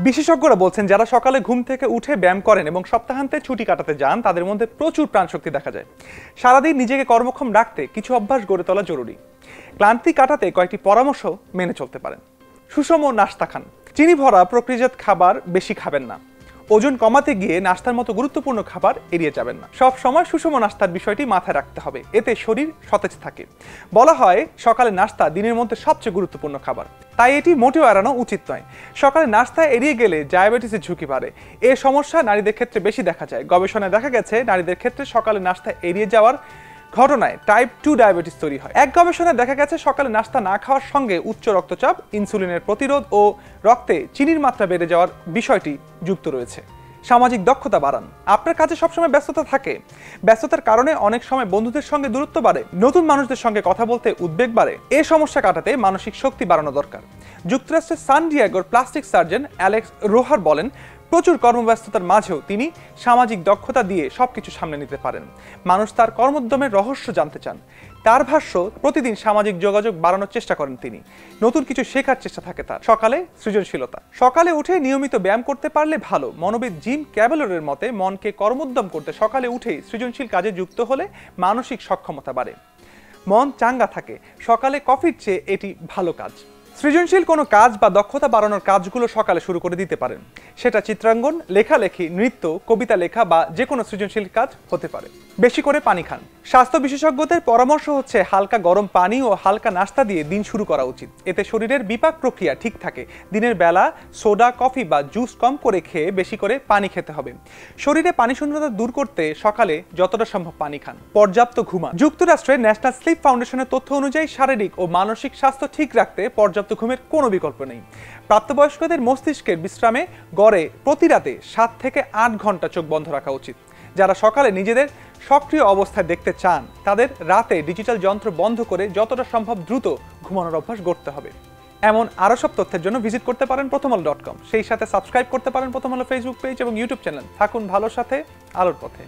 বিশেষজ্ঞরা বলছেন যারা সকালে ঘুম থেকে উঠে ব্যায়াম করেন এবং সপ্তাহান্তে ছুটি কাটাতে যান তাদের মধ্যে প্রচুর প্রাণশক্তি দেখা যায়। সারাদিন নিজেকে কর্মক্ষম রাখতে কিছু অভ্যাস গড়ে তোলা জরুরি। ক্লান্তি কাটাতে কয়েকটি পরামর্শ মেনে চলতে পারেন। সুষম নাস্তা খান। চিনি ভরা প্রক্রিয়াজাত খাবার বেশি খাবেন না। ওজন কমাতে গিয়ে নাস্তার মতো গুরুত্বপূর্ণ খাবার এড়িয়ে যাবেন না। সব সময় সুষম নাস্তার বিষয়টি মাথায় রাখতে হবে, এতে শরীর সতেজ থাকে। বলা হয় সকালে নাস্তা দিনের মধ্যে সবচেয়ে গুরুত্বপূর্ণ খাবার, তাই এটি মোটেও এড়ানো উচিত নয়। সকালে নাস্তা এড়িয়ে গেলে ডায়াবেটিসের ঝুঁকি বাড়ে। এ সমস্যা নারীদের ক্ষেত্রে বেশি দেখা যায়। গবেষণায় দেখা গেছে নারীদের ক্ষেত্রে সকালে নাস্তা এড়িয়ে যাওয়ার ঘটনায় টাইপ 2 ডায়াবেটিস তৈরি হয়। এক গবেষণায় দেখা গেছে সকালে নাস্তা না খাওয়ার সঙ্গে উচ্চ রক্তচাপ, ইনসুলিনের প্রতিরোধ ও রক্তে চিনির মাত্রা বেড়ে যাওয়ার বিষয়টি যুক্ত রয়েছে। সামাজিক দক্ষতা বাড়ান। আপনার কাছে সবসময় ব্যস্ততা থাকে। ব্যস্ততার কারণে অনেক সময় বন্ধুদের সঙ্গে দূরত্ব বাড়ে, নতুন মানুষদের সঙ্গে কথা বলতে উদ্বেগ বাড়ে। এই সমস্যা কাটাতে মানসিক শক্তি বাড়ানো দরকার। যুক্তরাষ্ট্রের সান ডিয়েগোর প্লাস্টিক সার্জন অ্যালেক্স রোহার বলেন, প্রচুর কর্মব্যস্ততার মাঝেও তিনি সামাজিক দক্ষতা দিয়ে সবকিছু সামনে নিতে পারেন। মানুষ তার কর্মোদ্যমের রহস্য জানতে চান। তার ভাষ্য, প্রতিদিন সামাজিক যোগাযোগ বাড়ানোর চেষ্টা করেন তিনি। নতুন কিছু শেখার চেষ্টা থাকে তার। সকালে সৃজনশীলতা। সকালে উঠে নিয়মিত ব্যায়াম করতে পারলে ভালো। মনোবিদ জিম ক্যাভেলরের মতে মনকে কর্মোদ্যম করতে সকালে উঠেই সৃজনশীল কাজে যুক্ত হলে মানসিক সক্ষমতা বাড়ে, মন চাঙ্গা থাকে। সকালে কফির চেয়ে এটি ভালো কাজ। সৃজনশীল কোনো কাজ বা দক্ষতা বাড়ানোর কাজগুলো সকালে শুরু করে দিতে পারেন। সেটা চিত্রাঙ্কন, লেখালেখি, নৃত্য, কবিতা লেখা বা যে কোনো সৃজনশীল কাজ হতে পারে। বেশি করে পানি খান। স্বাস্থ্য বিশেষজ্ঞদের পরামর্শ হচ্ছে হালকা গরম পানি ও হালকা নাস্তা দিয়ে দিন শুরু করা উচিত। এতে শরীরের বিপাক প্রক্রিয়া ঠিক থাকে। দিনের বেলা সোডা, কফি বা জুস কম করে খেয়ে বেশি করে পানি খেতে হবে। শরীরে পানি শূন্যতা দূর করতে সকালে যতটা সম্ভব পানি খান। পর্যাপ্ত ঘুমান। যুক্তরাষ্ট্রের ন্যাশনাল স্লিপ ফাউন্ডেশনের তথ্য অনুযায়ী শারীরিক ও মানসিক স্বাস্থ্য ঠিক রাখতে পর্যাপ্ত ঘুমের কোনো বিকল্প নেই। প্রাপ্তবয়স্কদের মস্তিষ্কের বিশ্রামে গড়ে প্রতি রাতে 7 থেকে 8 ঘন্টা চোখ বন্ধ রাখা উচিত। যারা সকালে নিজেদের সক্রিয় অবস্থায় দেখতে চান তাদের রাতে ডিজিটাল যন্ত্র বন্ধ করে যতটা সম্ভব দ্রুত ঘুমানোর অভ্যাস গড়তে হবে। এমন আরও সব তথ্যের জন্য ভিজিট করতে পারেন prothomalo.com। সেই সাথে সাবস্ক্রাইব করতে পারেন প্রথম আলো ফেসবুক পেজ এবং ইউটিউব চ্যানেল। থাকুন ভালোর সাথে, আলোর পথে।